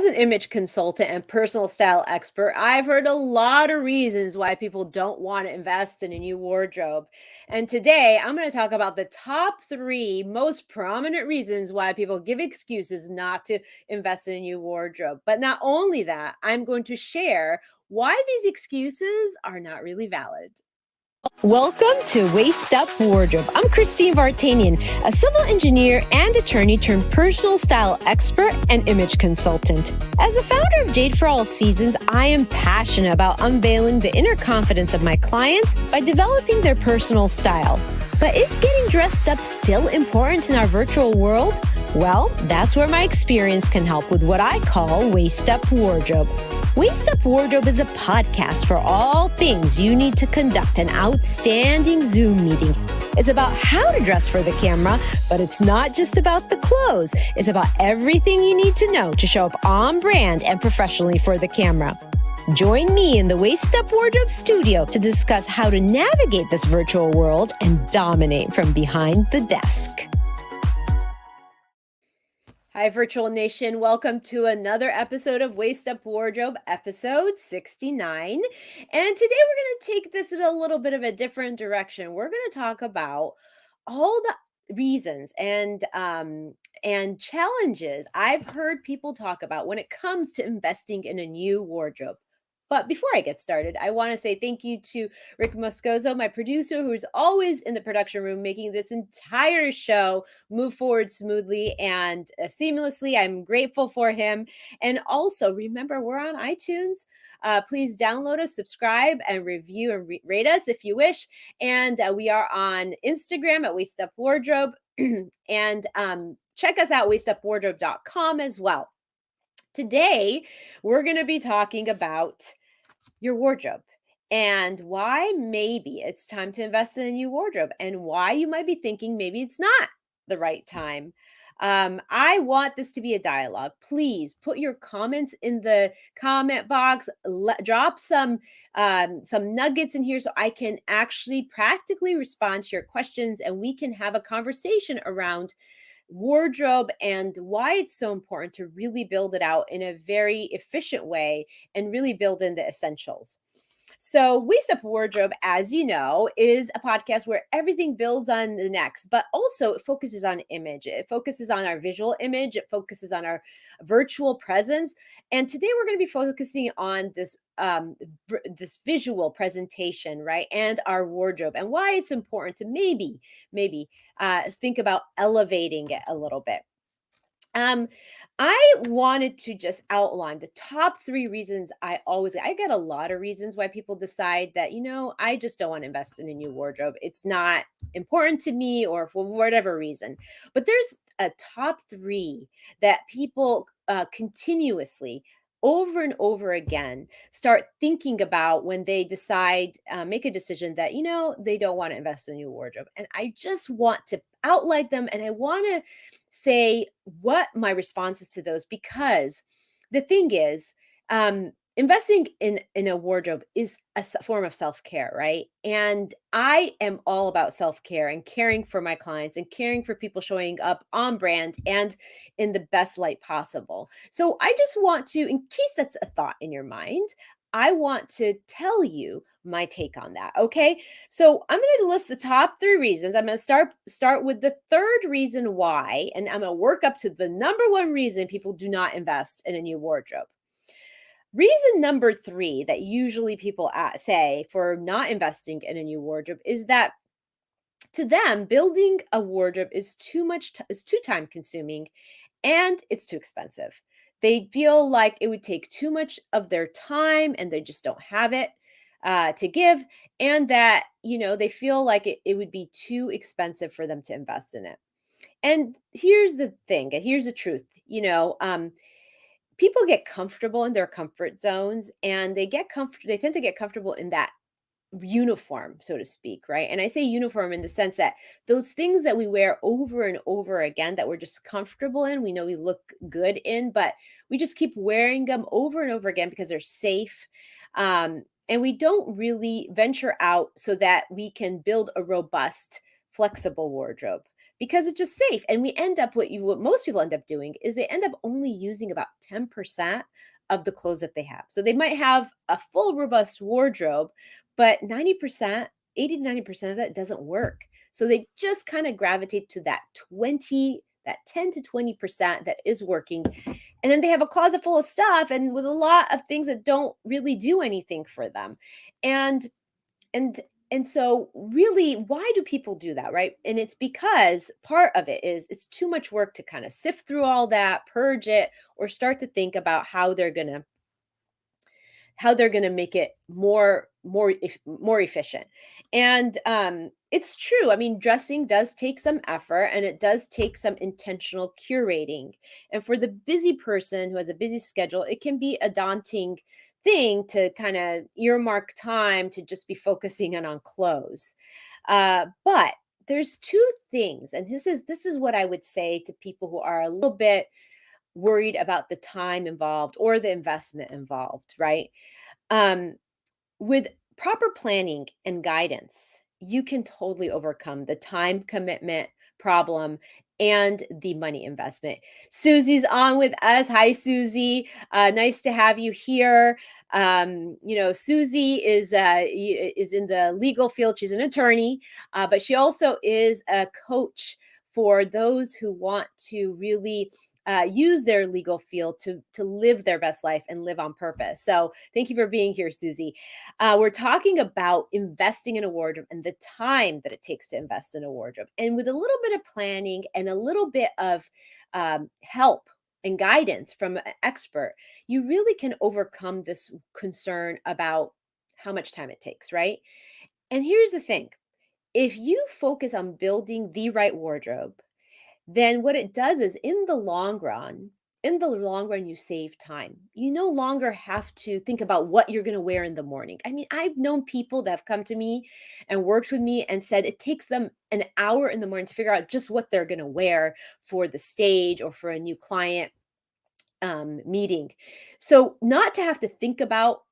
an image consultant and personal style expert, I've heard a lot of reasons why people don't want to invest in a new wardrobe. And today I'm going to talk about the top 3 most prominent reasons why people give excuses not to invest in a new wardrobe. But not only that, I'm going to share why these excuses are not really valid. Welcome to Waist Up Wardrobe. I'm Christine Vartanian, a civil engineer and attorney turned personal style expert and image consultant. As the founder of Jade for All Seasons, I am passionate about unveiling the inner confidence of my clients by developing their personal style. But is getting dressed up still important in our virtual world? Well, that's where my experience can help with what I call Waist Up Wardrobe. Waist Up Wardrobe is a podcast for all things you need to conduct an outstanding Zoom meeting. It's about how to dress for the camera, but it's not just about the clothes. It's about everything you need to know to show up on brand and professionally for the camera. Join me in the Waist Up Wardrobe studio to discuss how to navigate this virtual world and dominate from behind the desk. Hi, Virtual Nation. Welcome to another episode of Waist Up Wardrobe, episode 69. And today we're going to take this in a little bit of a different direction. We're going to talk about all the reasons and challenges I've heard people talk about when it comes to investing in a new wardrobe. But before I get started, I want to say thank you to Rick Moscoso, my producer, who's always in the production room, making this entire show move forward smoothly and seamlessly. I'm grateful for him. And also, remember, we're on iTunes. Please download us, subscribe, and review and rate us if you wish. And we are on Instagram at Waist Up Wardrobe. And check us out, waistupwardrobe.com as well. Today, we're going to be talking about your wardrobe and why maybe it's time to invest in a new wardrobe and why you might be thinking maybe it's not the right time. I want this to be a dialogue. Please put your comments in the comment box. Drop some nuggets in here so I can actually practically respond to your questions and we can have a conversation around wardrobe and why it's so important to really build it out in a very efficient way and really build in the essentials. So Waist Up Wardrobe, as you know, is a podcast where everything builds on the next, but also it focuses on image. It focuses on our visual image. It focuses on our virtual presence. And today we're going to be focusing on this visual presentation, right? And our wardrobe and why it's important to maybe think about elevating it a little bit. I wanted to just outline the top 3 reasons I get a lot of reasons why people decide that, I just don't want to invest in a new wardrobe. It's not important to me or for whatever reason. But there's a top 3 that people continuously over and over again start thinking about when they decide, make a decision that, they don't want to invest in a new wardrobe. And I just want to outline them. And I want to say what my response is to those, because the thing is, investing in a wardrobe is a form of self-care, right? And I am all about self-care and caring for my clients and caring for people showing up on brand and in the best light possible. So I just want to, in case that's a thought in your mind, I want to tell you my take on that. Okay. So I'm going to list the top 3 reasons. I'm going to start with the third reason why, and I'm going to work up to the number 1 reason people do not invest in a new wardrobe. Reason number 3 that usually people say for not investing in a new wardrobe is that to them, building a wardrobe is too time consuming and it's too expensive. They feel like it would take too much of their time and they just don't have it to give. And that, they feel like it would be too expensive for them to invest in it. And here's the thing, and here's the truth, people get comfortable in their comfort zones and they tend to get comfortable in that uniform, so to speak, right? And I say uniform in the sense that those things that we wear over and over again that we're just comfortable in, we know we look good in, but we just keep wearing them over and over again because they're safe. And we don't really venture out so that we can build a robust, flexible wardrobe. because it's just safe. And we end up what most people end up doing is they end up only using about 10% of the clothes that they have. So they might have a full robust wardrobe, but 90%, 80 to 90% of that doesn't work. So they just kind of gravitate to that 10 to 20% that is working. And then they have a closet full of stuff and with a lot of things that don't really do anything for them. And and and so really, why do people do that, right? And it's because part of it is it's too much work to kind of sift through all that, purge it, or start to think about how they're going to make it more efficient. And it's true. I mean, dressing does take some effort and it does take some intentional curating. And for the busy person who has a busy schedule, it can be a daunting thing to kind of earmark time to just be focusing on clothes. But there's two things, and this is what I would say to people who are a little bit worried about the time involved or the investment involved, right? Um, with proper planning and guidance, you can totally overcome the time commitment problem and the money investment. Susie's on with us. Hi, Susie. Nice to have you here. Susie is in the legal field. She's an attorney, but she also is a coach for those who want to really use their legal field to live their best life and live on purpose. So thank you for being here, Susie. We're talking about investing in a wardrobe and the time that it takes to invest in a wardrobe. And with a little bit of planning and a little bit of help and guidance from an expert, you really can overcome this concern about how much time it takes, right? And here's the thing, if you focus on building the right wardrobe, then what it does is in the long run, you save time. You no longer have to think about what you're going to wear in the morning. I mean, I've known people that have come to me and worked with me and said it takes them an hour in the morning to figure out just what they're going to wear for the stage or for a new client meeting. So not to have to think about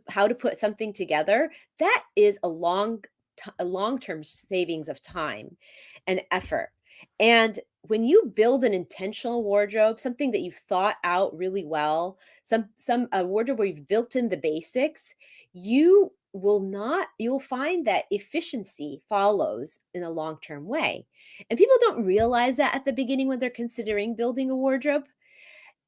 how to put something together, that is a long-term savings of time and effort. And when you build an intentional wardrobe, something that you've thought out really well, some a wardrobe where you've built in the basics, you'll find that efficiency follows in a long-term way. And people don't realize that at the beginning when they're considering building a wardrobe.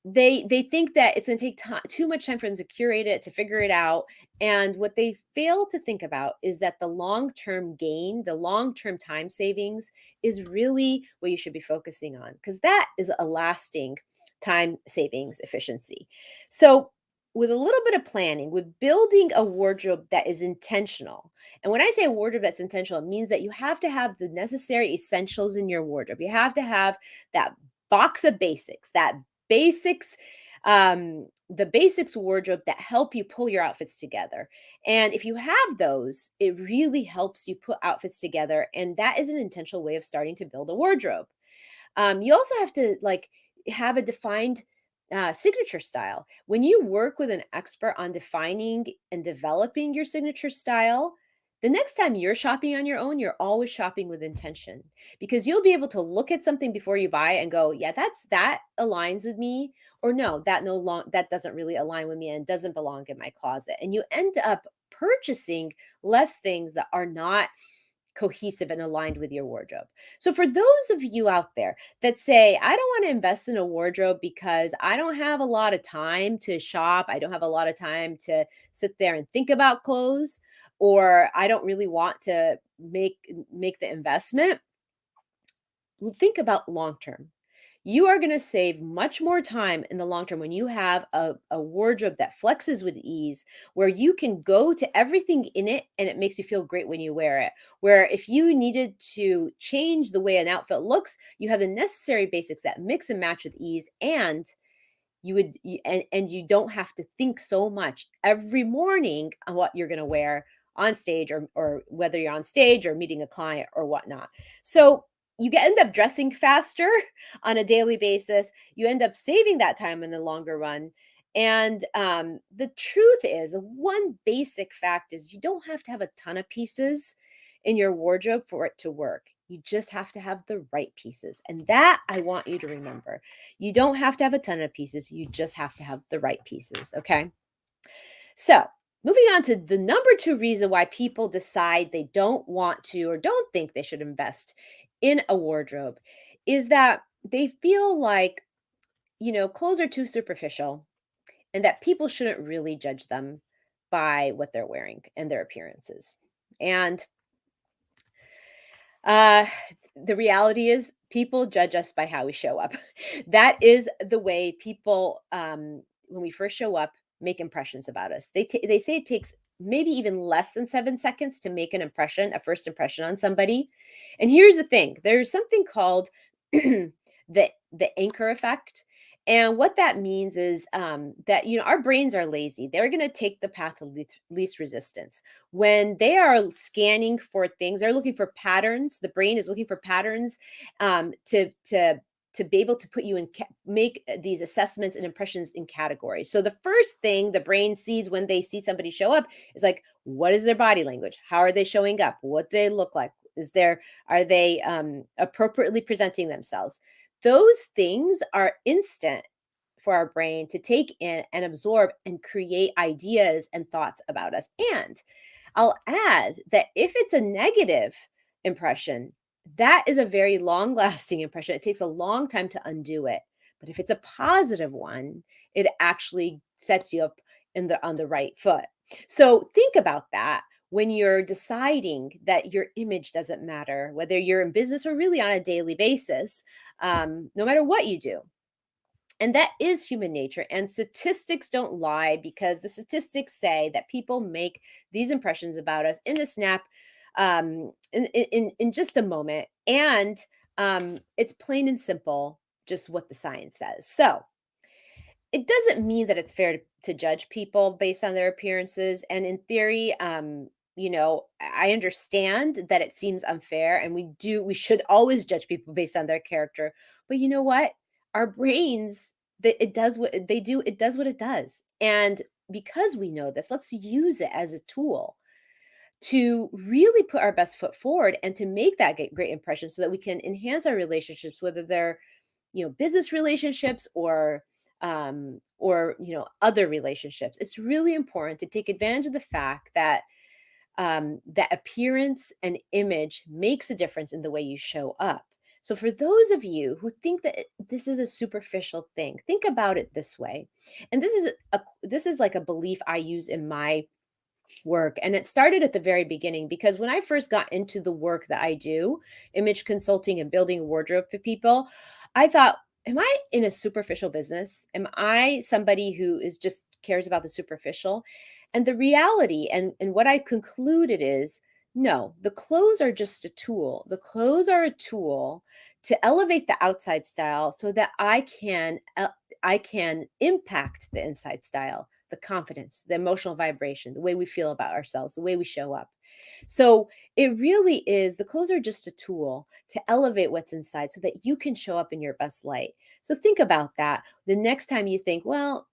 They think that it's gonna take too much time for them to curate it, to figure it out, and what they fail to think about is that the long-term gain, the long-term time savings is really what you should be focusing on, because that is a lasting time savings efficiency. So, with a little bit of planning, with building a wardrobe that is intentional, and when I say a wardrobe that's intentional, it means that you have to have the necessary essentials in your wardrobe. You have to have that box of basics, the basics wardrobe that help you pull your outfits together. And if you have those, it really helps you put outfits together. And that is an intentional way of starting to build a wardrobe. You also have to have a defined signature style. When you work with an expert on defining and developing your signature style, the next time you're shopping on your own, you're always shopping with intention, because you'll be able to look at something before you buy and go, yeah, that aligns with me, or no, that doesn't really align with me and doesn't belong in my closet. And you end up purchasing less things that are not cohesive and aligned with your wardrobe. So for those of you out there that say, I don't want to invest in a wardrobe because I don't have a lot of time to shop, I don't have a lot of time to sit there and think about clothes, or I don't really want to make the investment, think about long term. You are going to save much more time in the long term when you have a wardrobe that flexes with ease, where you can go to everything in it and it makes you feel great when you wear it. Where if you needed to change the way an outfit looks, you have the necessary basics that mix and match with ease, and and you don't have to think so much every morning on what you're going to wear on stage, or whether you're on stage or meeting a client or whatnot. So end up dressing faster on a daily basis. You end up saving that time in the longer run. And the truth is, the one basic fact is you don't have to have a ton of pieces in your wardrobe for it to work. You just have to have the right pieces. And that I want you to remember. You don't have to have a ton of pieces. You just have to have the right pieces. Okay. So, moving on to the number two reason why people decide they don't want to or don't think they should invest in a wardrobe is that they feel like, clothes are too superficial and that people shouldn't really judge them by what they're wearing and their appearances. And uh, the reality is, people judge us by how we show up. That is the way people, when we first show up, make impressions about us. They say it takes maybe even less than 7 seconds to make an impression, a first impression on somebody. And here's the thing: there's something called the anchor effect. And what that means is that our brains are lazy. They're going to take the path of least resistance when they are scanning for things. They're looking for patterns. The brain is looking for patterns to be able to put you in make these assessments and impressions in categories. So the first thing the brain sees when they see somebody show up is like, what is their body language? How are they showing up? What do they look like? Are they appropriately presenting themselves? Those things are instant for our brain to take in and absorb and create ideas and thoughts about us. And I'll add that if it's a negative impression, that is a very long lasting impression. It takes a long time to undo it. But if it's a positive one, it actually sets you up on the right foot. So think about that when you're deciding that your image doesn't matter, whether you're in business or really on a daily basis, no matter what you do. And that is human nature. And statistics don't lie, because the statistics say that people make these impressions about us in a snap, in just a moment. And it's plain and simple, just what the science says. So it doesn't mean that it's fair to judge people based on their appearances. And in theory, I understand that it seems unfair, and we should always judge people based on their character. But you know what? Our brains, it does what they do, it does what it does. And because we know this, let's use it as a tool to really put our best foot forward and to make that great impression so that we can enhance our relationships, whether they're business relationships or other relationships. It's really important to take advantage of the fact that that appearance and image makes a difference in the way you show up. So for those of you who think that this is a superficial thing, think about it this way. And this is like a belief I use in my work. And it started at the very beginning, because when I first got into the work that I do, image consulting and building a wardrobe for people, I thought, am I in a superficial business? Am I somebody who is just cares about the superficial? And the reality and what I concluded is, no, the clothes are just a tool. The clothes are a tool to elevate the outside style so that I can impact the inside style, the confidence, the emotional vibration, the way we feel about ourselves, the way we show up. So it really is, the clothes are just a tool to elevate what's inside so that you can show up in your best light. So think about that the next time you think, well,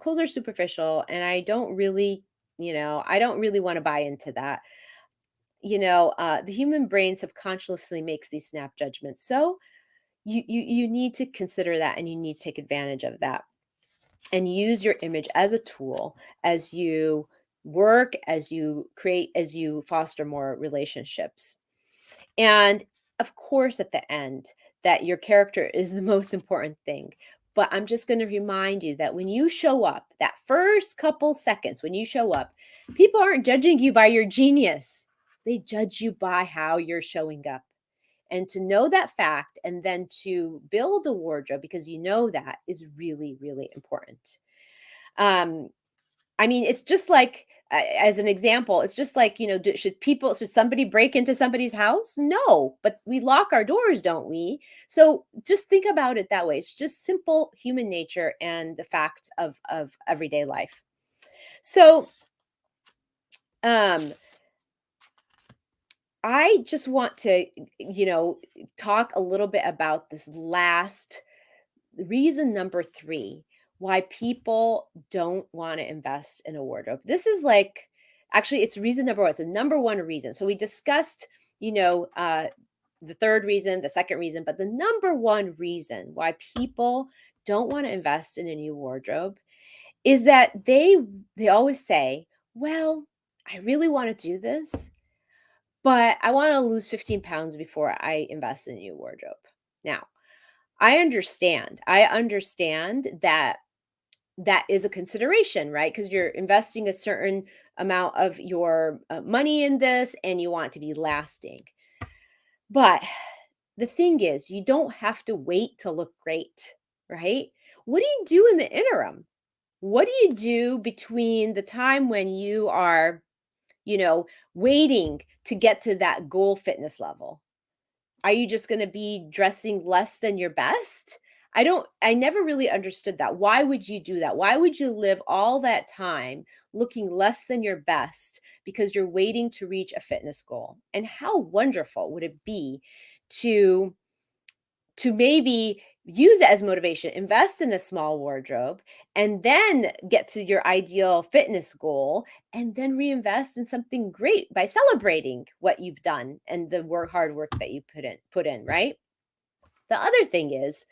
clothes are superficial and I don't really want to buy into that. The human brain subconsciously makes these snap judgments. So you need to consider that, and you need to take advantage of that and use your image as a tool as you work, as you create, as you foster more relationships. And of course, at the end, that your character is the most important thing. But I'm just going to remind you that when you show up, that first couple seconds when you show up, people aren't judging you by your genius. They judge you by how you're showing up. And to know that fact and then to build a wardrobe because you know that is really, really important. Um, I mean, it's just like, as an example, it's just like, should somebody break into somebody's house? No, but we lock our doors, don't we? So just think about it that way. It's just simple human nature and the facts of everyday life. So, um, I just want to, talk a little bit about this last reason number three, why people don't want to invest in a wardrobe. This is like, Actually, it's reason number 1. It's the number 1 reason. So we discussed, you know, the third reason, the second reason, but the number 1 reason why people don't want to invest in a new wardrobe is that they always say, "Well, I really want to do this, but I want to lose 15 pounds before I invest in a new wardrobe." Now, I understand. I understand that that is a consideration, right? Because you're investing a certain amount of your money in this and you want it to be lasting. But the thing is, you don't have to wait to look great, right? What do you do in the interim? What do you do between the time when you are, you know, waiting to get to that goal fitness level? Are you just gonna be dressing less than your best? I never really understood that. Why would you do that? Why would you live all that time looking less than your best because you're waiting to reach a fitness goal? And how wonderful would it be to maybe use it as motivation, invest in a small wardrobe, and then get to your ideal fitness goal, and then reinvest in something great by celebrating what you've done and the hard work that you put in, right? The other thing is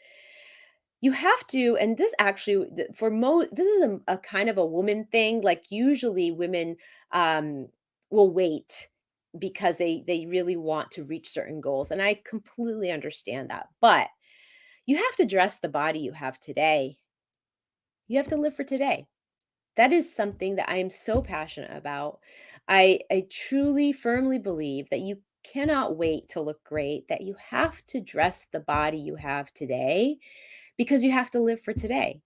you have to, and this actually this is a kind of a woman thing. Like usually women um will wait because they really want to reach certain goals, and I completely understand that. But you have to dress the body you have today. You have to live for today. That is something that I am so passionate about. I truly, firmly believe that you cannot wait to look great, that you have to dress the body you have today because you have to live for today.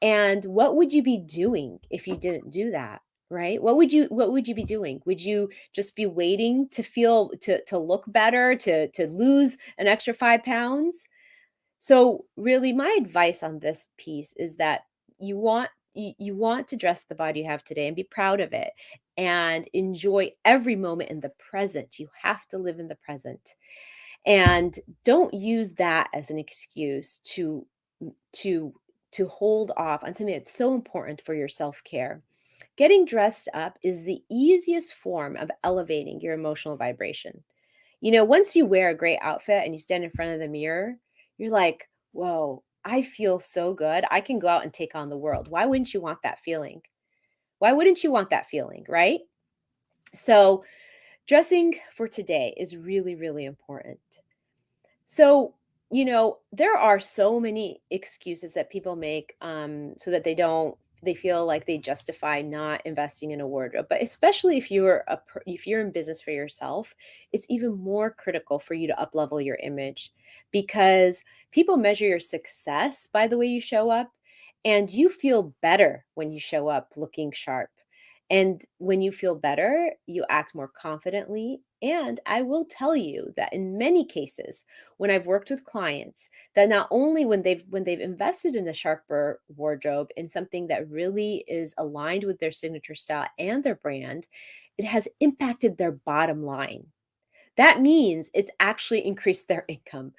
And what would you be doing if you didn't do that? Right? What would you be doing? Would you just be waiting to feel to look better, to lose an extra 5 pounds? So really my advice on this piece is that you want to dress the body you have today and be proud of it and enjoy every moment in the present. You have to live in the present. And don't use that as an excuse to to hold off on something that's so important for your self-care. Getting dressed up is the easiest form of elevating your emotional vibration. You know, once you wear a great outfit and you stand in front of the mirror, you're like, whoa, I feel so good. I can go out and take on the world. Why wouldn't you want that feeling? Why wouldn't you want that feeling? Right. So, dressing for today is really, really important. So, there are so many excuses that people make so that they feel like they justify not investing in a wardrobe. But especially if you're in business for yourself, it's even more critical for you to up level your image because people measure your success by the way you show up, and you feel better when you show up looking sharp. And when you feel better, you act more confidently. And I will tell you that in many cases, when I've worked with clients, that not only when they've invested in a sharper wardrobe, in something that really is aligned with their signature style and their brand, it has impacted their bottom line. That means it's actually increased their income,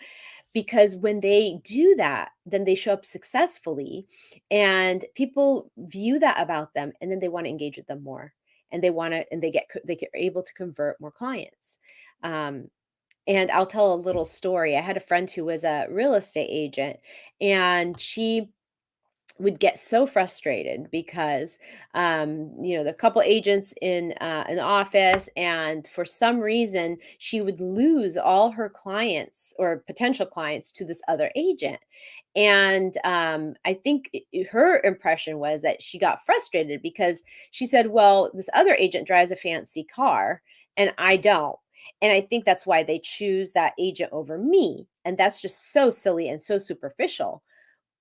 because when they do that, then they show up successfully and people view that about them, and then they want to engage with them more, and they get able to convert more clients. Um, and I'll tell a little story. I had a friend who was a real estate agent, and she would get so frustrated because the couple agents in the office, and for some reason she would lose all her clients or potential clients to this other agent. And I think her impression was that she got frustrated because she said, well, this other agent drives a fancy car and I don't, and I think that's why they choose that agent over me. And that's just so silly and so superficial.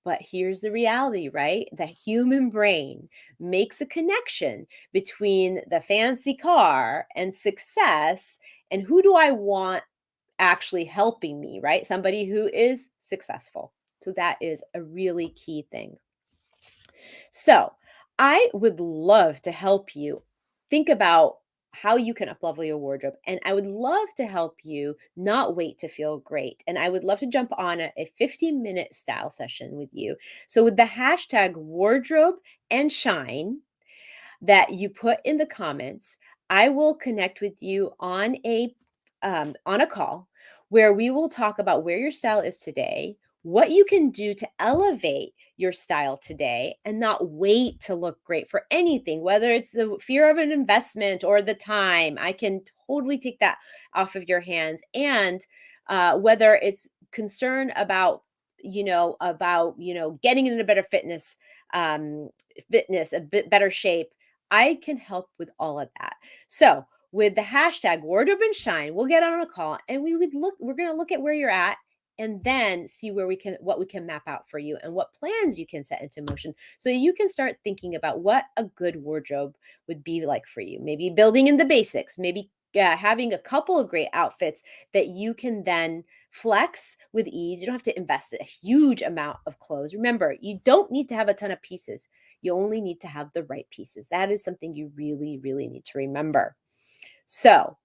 But here's the reality, right? The human brain makes a connection between the fancy car and success. And who do I want actually helping me, right? Somebody who is successful. So that is a really key thing. So, I would love to help you think about how you can uplevel your wardrobe. And I would love to help you not wait to feel great. And I would love to jump on a 15-minute style session with you. So, with the hashtag wardrobe and shine, that you put in the comments, I will connect with you on a call where we will talk about where your style is today, what you can do to elevate your style today and not wait to look great for anything, whether it's the fear of an investment or the time. I can totally take that off of your hands. And whether it's concern about getting into better fitness, a bit better shape, I can help with all of that. So with the hashtag wardrobe and shine, we'll get on a call and we're going to look at where you're at and then see what we can map out for you and what plans you can set into motion so you can start thinking about what a good wardrobe would be like for you. Maybe building in the basics, maybe having a couple of great outfits that you can then flex with ease. You don't have to invest a huge amount of clothes. Remember, you don't need to have a ton of pieces. You only need to have the right pieces. That is something you really, really need to remember. So,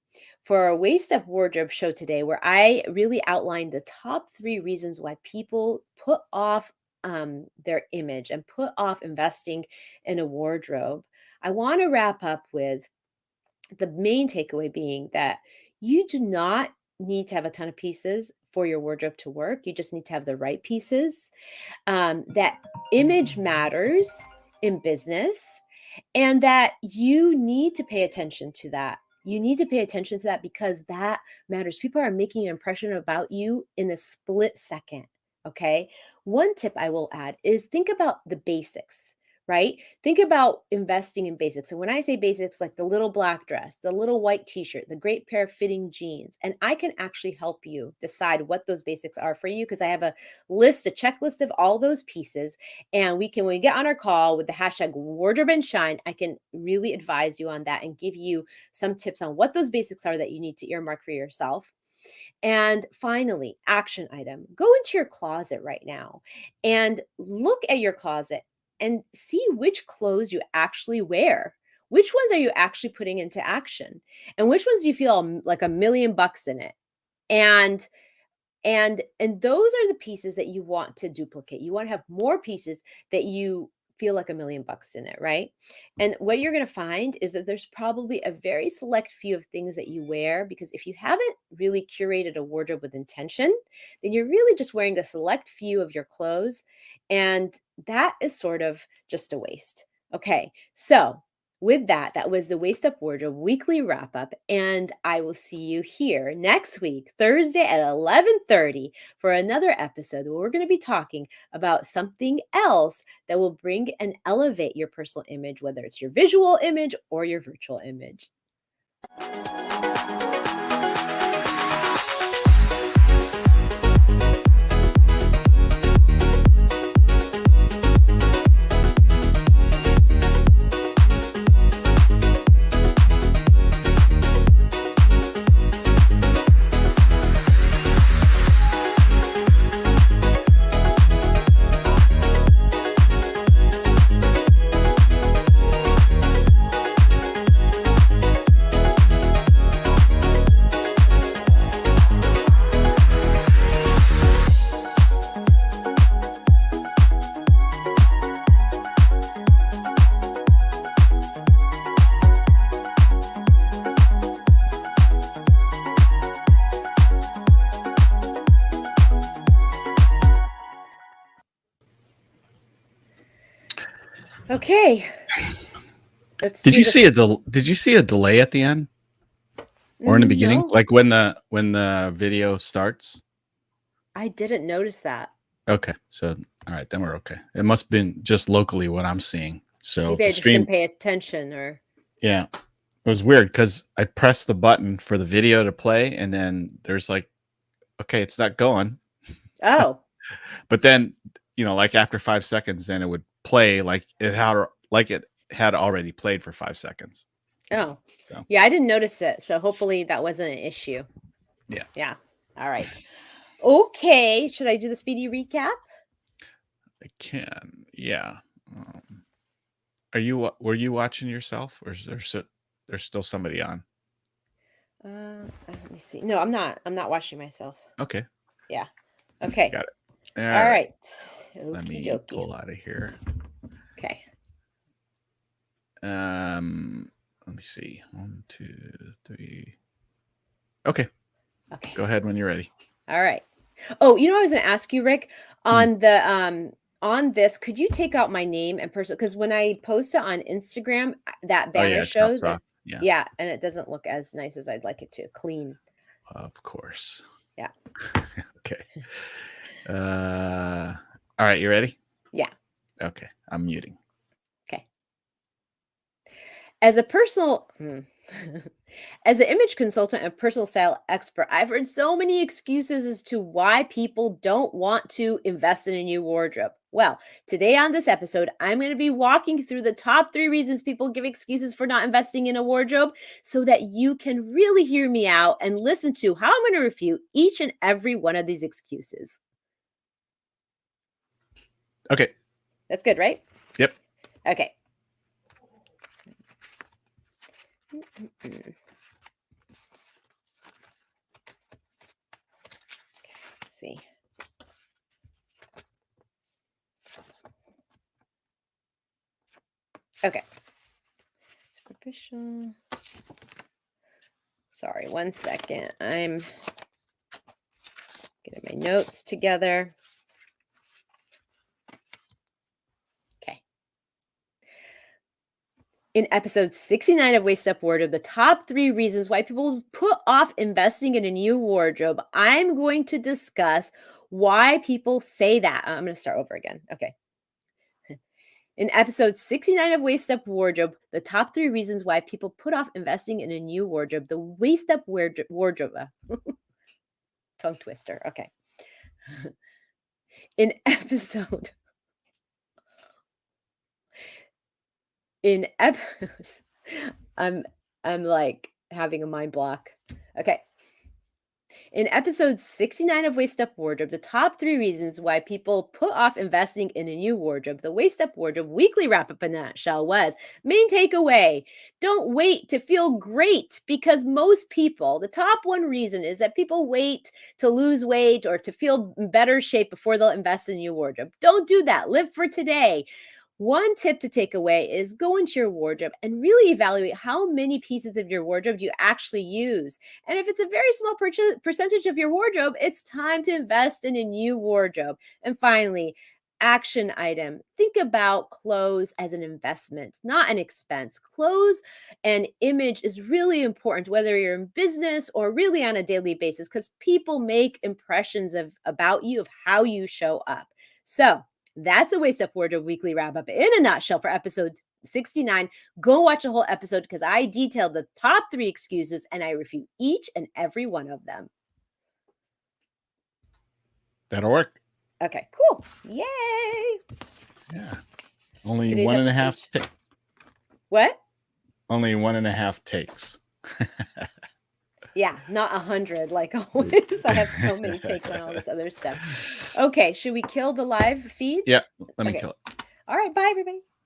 for our Waist Up Wardrobe show today, where I really outlined the top 3 reasons why people put off their image and put off investing in a wardrobe, I want to wrap up with the main takeaway being that you do not need to have a ton of pieces for your wardrobe to work. You just need to have the right pieces. That image matters in business and that you need to pay attention to that. You need to pay attention to that because that matters. People are making an impression about you in a split second. Okay. One tip I will add is think about the basics, right? Think about investing in basics. And when I say basics, like the little black dress, the little white t shirt, the great pair of fitting jeans, and I can actually help you decide what those basics are for you because I have a checklist of all those pieces. And when we get on our call with the hashtag wardrobe and shine, I can really advise you on that and give you some tips on what those basics are that you need to earmark for yourself. And finally, action item, go into your closet right now and look at your closet and see which clothes you actually wear. Which ones are you actually putting into action? And which ones do you feel like $1,000,000 in it? And and those are the pieces that you want to duplicate. You want to have more pieces that you feel like $1,000,000 in it, right? And what you're going to find is that there's probably a very select few of things that you wear because if you haven't really curated a wardrobe with intention, then you're really just wearing a select few of your clothes and that is sort of just a waste. Okay. So, with that, that was the Waist Up Wardrobe weekly wrap up, and I will see you here next week, Thursday at 11:30 for another episode where we're going to be talking about something else that will bring and elevate your personal image, whether it's your visual image or your virtual image. Okay. Did you see a delay at the end or in the beginning? No, Like when the video starts? I didn't notice that. Okay. So all right, then we're okay. It must have been just locally what I'm seeing. So Maybe the I just didn't stream, pay attention or yeah. It was weird because I pressed the button for the video to play, and then there's like, okay, it's not going. oh. But then, like after 5 seconds, then it would play like it had already played for 5 seconds. Oh. So Yeah, I didn't notice it. So hopefully that wasn't an issue. yeah. Yeah. All right. Okay. Should I do the speedy recap? I can. Yeah. Were you watching yourself, or is there's still somebody on? Let me see. No, I'm not. I'm not watching myself. Okay. Yeah. Okay. Got it. All right. Let Okie me dokie. pull out of here. Okay. Let me see. 1, 2, 3. Okay. Okay. Go ahead when you're ready. All right. Oh, I was going to ask you, Rick, on this, could you take out my name and person? Because when I post it on Instagram, that Oh banner yeah, it drops shows, and off. Yeah, yeah, and it doesn't look as nice as I'd like it to. Clean. of course. Yeah. Okay. All right, you ready? Yeah. Okay, I'm muting. Okay. As a personal, as an image consultant and personal style expert, I've heard so many excuses as to why people don't want to invest in a new wardrobe. Well, today on this episode, I'm going to be walking through the top 3 reasons people give excuses for not investing in a wardrobe so that you can really hear me out and listen to how I'm going to refute each and every one of these excuses. Okay. That's good, right? Yep. Okay. Let's see. Okay. Superficial. Sorry, 1 second. I'm getting my notes together. Okay. In episode 69 of Waist Up Wardrobe, the top 3 reasons why people put off investing in a new wardrobe, I'm going to discuss why people say that. I'm going to start over again. Okay. In episode 69 of Waist Up Wardrobe, the top 3 reasons why people put off investing in a new wardrobe, the Waist Up Wardrobe. Tongue twister. Okay. In episode I'm like having a mind block. Okay. In episode 69 of Waist Up Wardrobe, the top 3 reasons why people put off investing in a new wardrobe, the Waist Up Wardrobe weekly wrap up in a nutshell was main takeaway. Don't wait to feel great, because most people, the top 1 reason is that people wait to lose weight or to feel in better shape before they'll invest in a new wardrobe. Don't do that. Live for today. One tip to take away is go into your wardrobe and really evaluate how many pieces of your wardrobe you actually use. And if it's a very small percentage of your wardrobe, it's time to invest in a new wardrobe. And finally, action item. Think about clothes as an investment, not an expense. Clothes and image is really important, whether you're in business or really on a daily basis, because people make impressions about you, of how you show up. So that's the Waist Up Wardrobe weekly wrap up in a nutshell for episode 69. Go watch the whole episode because I detailed the top 3 excuses and I refute each and every one of them. That'll work. Okay, cool. Yay. Yeah. Only Today's 1.5 What? Only 1.5 takes. Yeah, not 100 like always. I have so many takes on all this other stuff. Okay, should we kill the live feed? Yeah, let me kill it. All right, bye everybody.